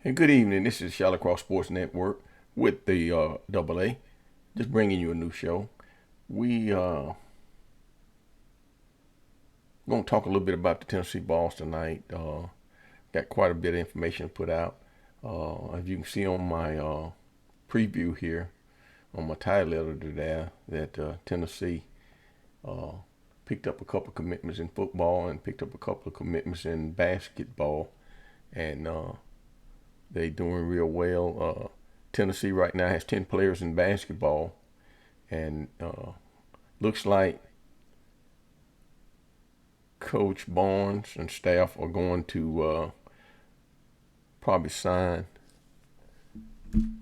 And good evening. This is ShallowCross Sports Network with the Double A. Just bringing you a new show. We going to talk a little bit about the Tennessee Balls tonight. Got quite a bit of information to put out. As you can see on my preview here, on my title editor there, that Tennessee uh, picked up a couple of commitments in football and picked up a couple of commitments in basketball, and they doing real well. Tennessee right now has 10 players in basketball, and looks like Coach Barnes and staff are going to probably sign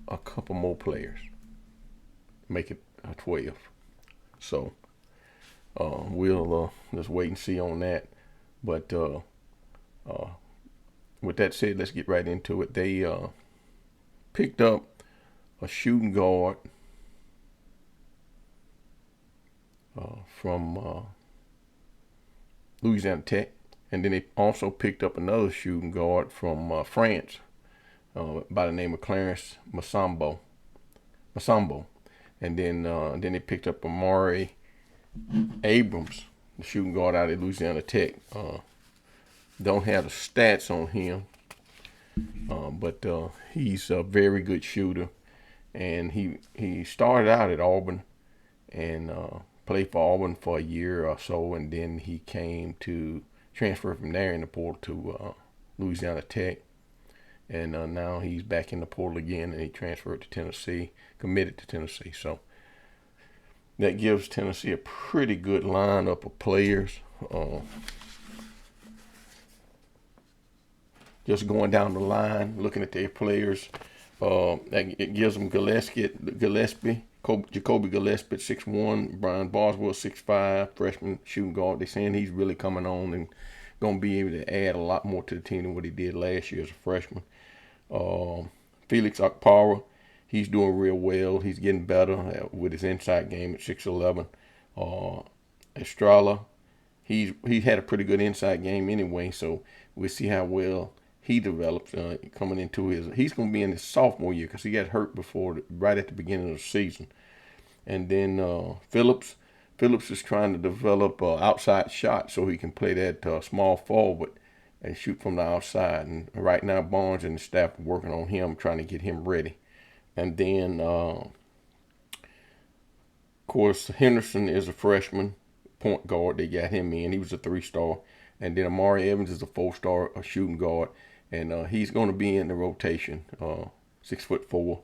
a couple more players, make it 12. So we'll just wait and see on that. But with that said, let's get right into it. They picked up a shooting guard from Louisiana Tech, and then they also picked up another shooting guard from France by the name of Clarence Masambo, and then they picked up Amari Abrams, the shooting guard out of Louisiana Tech. Don't have the stats on him, but he's a very good shooter, and he started out at Auburn and played for Auburn for a year or so, and then he came to transfer from there in the portal to Louisiana Tech, and now he's back in the portal again, and he transferred to Tennessee, committed to Tennessee. So that gives Tennessee a pretty good lineup of players. Just going down the line, looking at their players, it gives them Gillespie, Jacoby Gillespie at 6'1", Brian Boswell 6'5", freshman shooting guard. They're saying he's really coming on and going to be able to add a lot more to the team than what he did last year as a freshman. Felix Okpara, he's doing real well. He's getting better with his inside game at 6'11". Estrella, he had a pretty good inside game anyway, so we'll see how well he develops coming into he's going to be in his sophomore year because he got hurt right at the beginning of the season. And then Phillips is trying to develop outside shot so he can play that small forward and shoot from the outside. And right now Barnes and the staff are working on him, trying to get him ready. And then of course Henderson is a freshman point guard. They got him in. He was a 3-star. And then Amari Evans is a 4-star shooting guard, and he's going to be in the rotation. 6'4",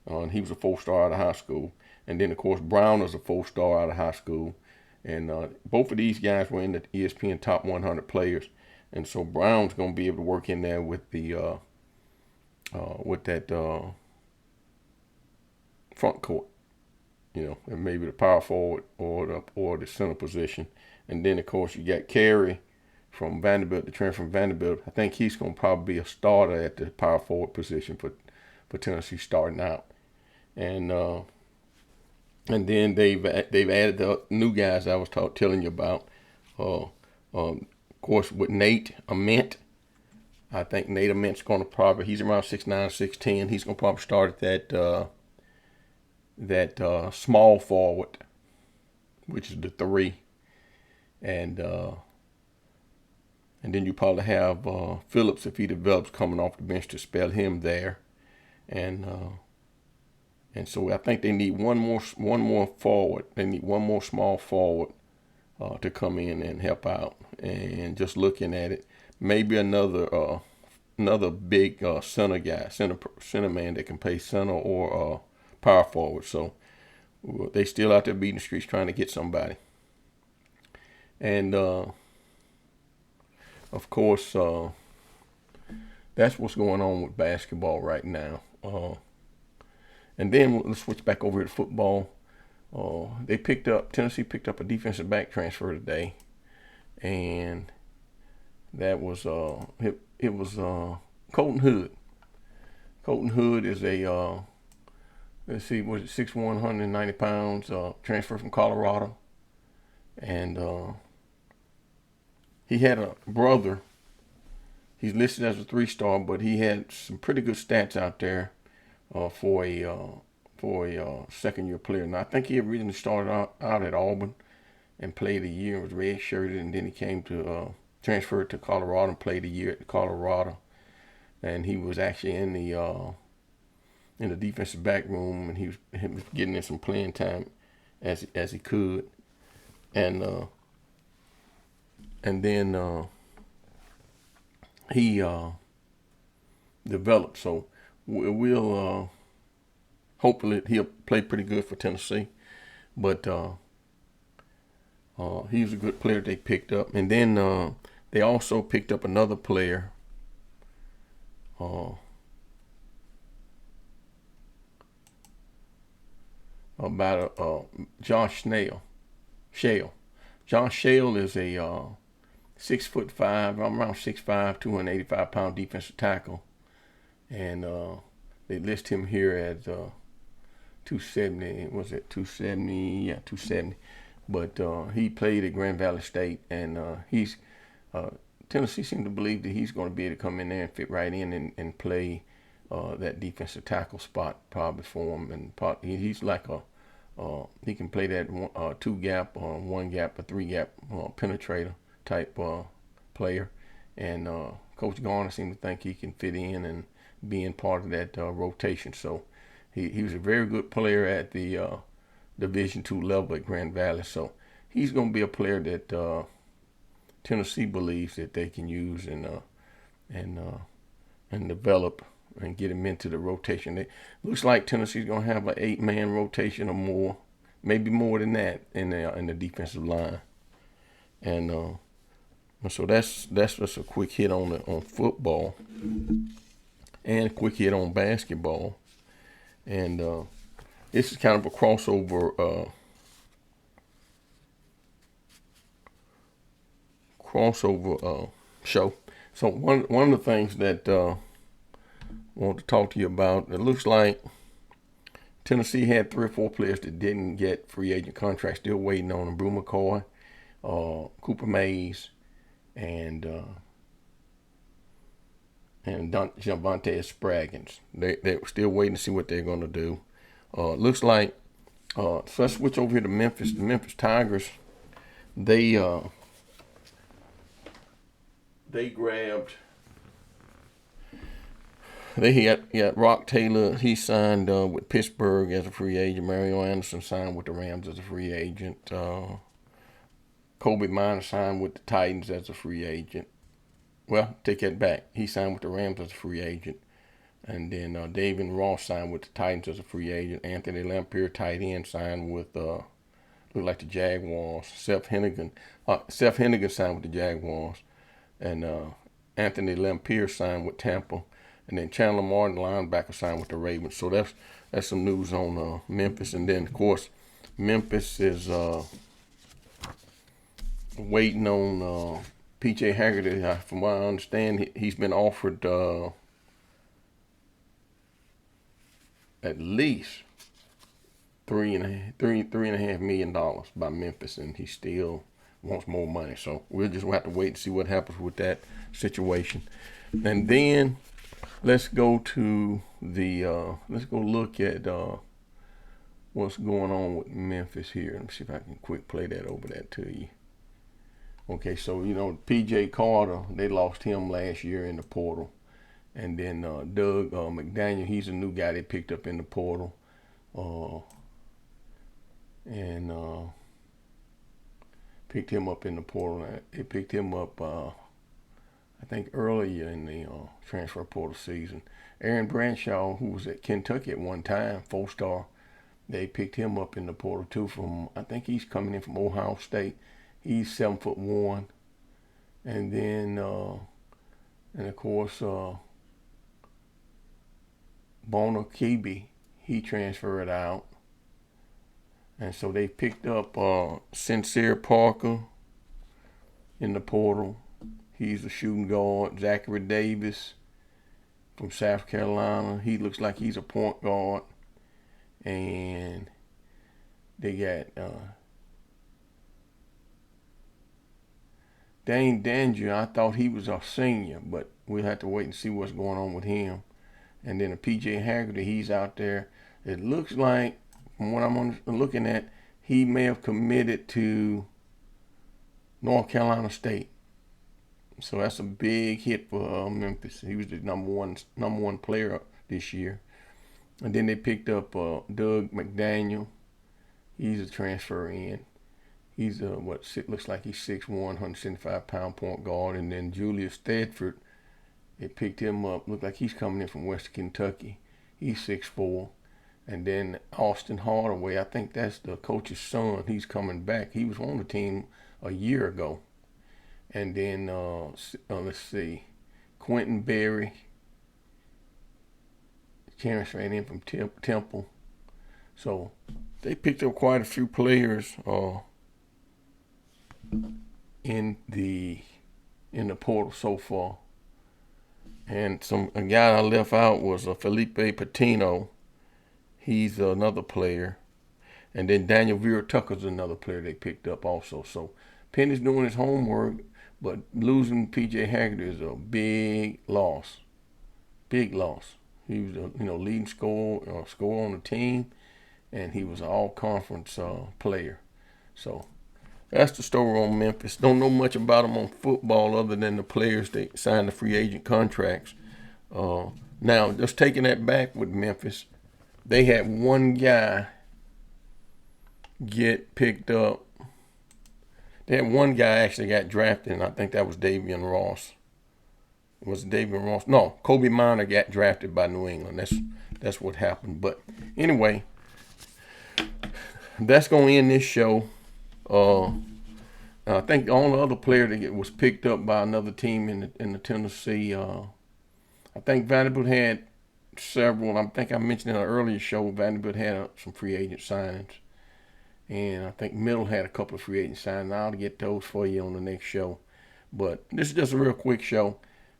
and he was a 4-star out of high school. And then of course Brown is a 4-star out of high school, and both of these guys were in the ESPN Top 100 players. And so Brown's going to be able to work in there with the with that front court, and maybe the power forward or the center position. And then of course you got Carey from Vanderbilt, the transfer from Vanderbilt. I think he's going to probably be a starter at the power forward position for Tennessee starting out. And then they've added the new guys I was telling you about. Of course, with Nate Ament, I think Nate Ament's going to probably, he's around 6'9", 6'10". He's going to probably start at that small forward, which is the 3. And then you probably have Phillips, if he develops, coming off the bench to spell him there. And so I think they need one more forward. They need one more small forward to come in and help out. And just looking at it, maybe another big center guy, center man that can play center or power forward. So they still out there beating the streets trying to get somebody. And of course, that's what's going on with basketball right now. And then let's switch back over to football. Tennessee picked up a defensive back transfer today, and that was it was Colton Hood. Colton Hood is a let's see, was it 6'1", 190 pounds, transfer from Colorado, and he had a brother he's listed as a 3-star, but he had some pretty good stats out there for a second-year player. Now I think he originally started out at Auburn and played a year, was red-shirted, and then he came to transferred to Colorado and played a year at Colorado. And he was actually in the defensive back room, and he was getting in some playing time as he could, and then he developed. So we'll hopefully he'll play pretty good for Tennessee, but he was a good player they picked up, and then they also picked up another player. About Josh Shale. Josh Shale is a 6'5", I'm around 6'5", 285-pound defensive tackle, and they list him here at 270. Was it 270? Yeah, 270. But he played at Grand Valley State, and Tennessee seemed to believe that he's going to be able to come in there and fit right in and play that defensive tackle spot probably for him. And he's like he can play that 2-gap, 1-gap, or 3-gap penetrator type player. And Coach Garner seemed to think he can fit in and be in part of that rotation. So he was a very good player at the Division II level at Grand Valley. So he's going to be a player that Tennessee believes that they can use and develop and get him into the rotation. It looks like Tennessee's going to have an 8-man rotation or more, maybe more than that in the defensive line. And so that's just a quick hit on football and a quick hit on basketball. And this is kind of a crossover show. So one of the things that I want to talk to you about, it looks like Tennessee had 3 or 4 players that didn't get free agent contracts, still waiting on them. Brew McCoy, Cooper Mays, and Javonte Spraggins. They were still waiting to see what they're going to do. Looks like, so let's switch over here to Memphis. The Memphis Tigers, they got Rock Taylor. He signed with Pittsburgh as a free agent. Mario Anderson signed with the Rams as a free agent. Kobe Minor signed with the Titans as a free agent. Well, take that back. He signed with the Rams as a free agent. And then David Ross signed with the Titans as a free agent. Anthony Lampier, tight end, signed with looked like the Jaguars. Seth Hennigan signed with the Jaguars. And Anthony Lampier signed with Tampa. And then Chandler Martin, linebacker, signed with the Ravens. So that's some news on Memphis. And then, of course, Memphis is waiting on P.J. Haggerty. From what I understand, he's been offered at least $3.5 million by Memphis, and he still wants more money. So we'll just have to wait and see what happens with that situation. And then let's go to let's go look at what's going on with Memphis here. Let me see if I can quick play that over that to you. Okay, so P.J. Carter, they lost him last year in the portal. And then Doug McDaniel, he's a new guy they picked up in the portal. And picked him up in the portal. They picked him up, I think, earlier in the transfer portal season. Aaron Bradshaw, who was at Kentucky at one time, 4-star, they picked him up in the portal too. I think he's coming in from Ohio State. He's 7'1", and then and of course Bono Kibi, he transferred out. And so they picked up Sincere Parker in the portal. He's a shooting guard. Zachary Davis from South Carolina. He looks like he's a point guard. And they got Dane Danger, I thought he was a senior, but we'll have to wait and see what's going on with him. And then PJ Haggerty, he's out there. It looks like, from what I'm looking at, he may have committed to North Carolina State. So that's a big hit for Memphis. He was the number one player this year. And then they picked up Doug McDaniel. He's a transfer in. He's looks like he's 6'1", 175-pound point guard. And then Julius Thedford, they picked him up. Look like he's coming in from Western Kentucky. He's 6'4". And then Austin Hardaway, I think that's the coach's son. He's coming back. He was on the team a year ago. And then, let's see, Quentin Berry, transferred in from Temple. So they picked up quite a few players in the portal so far. And a guy I left out was Felipe Patino. He's another player. And then Daniel Vera Tucker's another player they picked up also. So Penny's doing his homework, but losing PJ Haggerty is a big loss. Big loss. He was a leading scorer on the team, and he was an all-conference player. So that's the story on Memphis. Don't know much about them on football other than the players they signed the free agent contracts. Now, just taking that back with Memphis, they had one guy get picked up. They had one guy actually got drafted, and I think that was Davion Ross. Was it Davion Ross? No, Kobe Minor got drafted by New England. That's what happened. But anyway, that's going to end this show. I think the only other player that was picked up by another team in the Tennessee, I think Vanderbilt had several. I think I mentioned in an earlier show, Vanderbilt had some free agent signings. And I think Middle had a couple of free agent signings. I'll get those for you on the next show. But this is just a real quick show.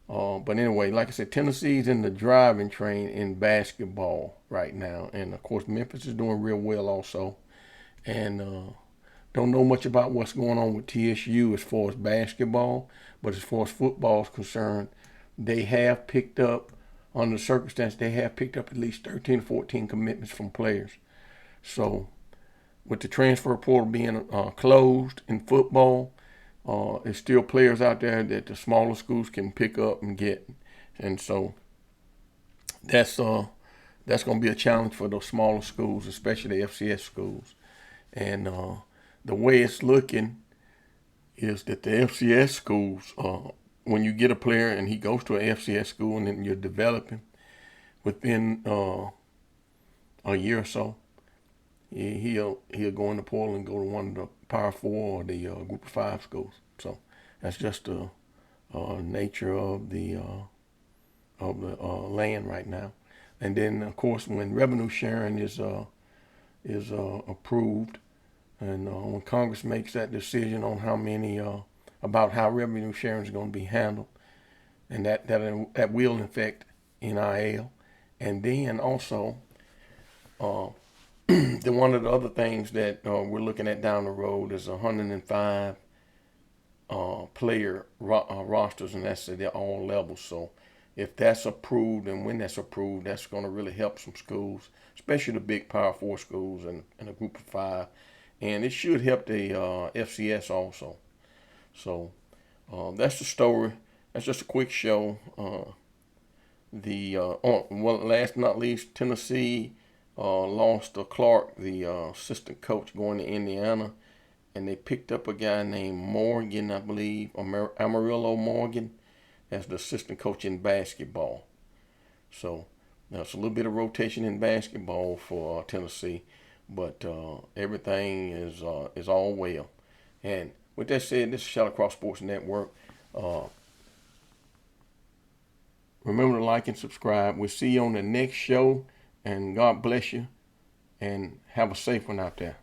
But anyway, like I said, Tennessee's in the driving train in basketball right now. And, of course, Memphis is doing real well also. And don't know much about what's going on with TSU as far as basketball. But as far as football is concerned, they have picked up, under the circumstance, they have picked up at least 13 or 14 commitments from players. So with the transfer portal being closed in football, there's still players out there that the smaller schools can pick up and get. And so that's going to be a challenge for those smaller schools, especially the FCS schools. And the way it's looking is that the FCS schools, when you get a player and he goes to an FCS school and then you're developing within a year or so, he'll go in the portal and go to one of the Power 4 or the Group of 5 schools. So that's just the nature of the land right now. And then, of course, when revenue sharing is approved, and when Congress makes that decision on how many about how revenue sharing is going to be handled, and that will affect NIL, and then also one of the other things that we're looking at down the road is 105 player rosters, and that's at all levels. So if that's approved, and when that's approved, that's going to really help some schools, especially the big Power 4 schools and a Group of 5. And it should help the FCS also. So that's the story. That's just a quick show. Last but not least, Tennessee lost Clark, the assistant coach, going to Indiana, and they picked up a guy named Morgan, I believe, Amarillo Morgan, as the assistant coach in basketball. So it's a little bit of rotation in basketball for Tennessee, but everything is all well. And with that said, this is ShallowCross Sports Network. Remember to like and subscribe. We'll see you on the next show, and God bless you, and have a safe one out there.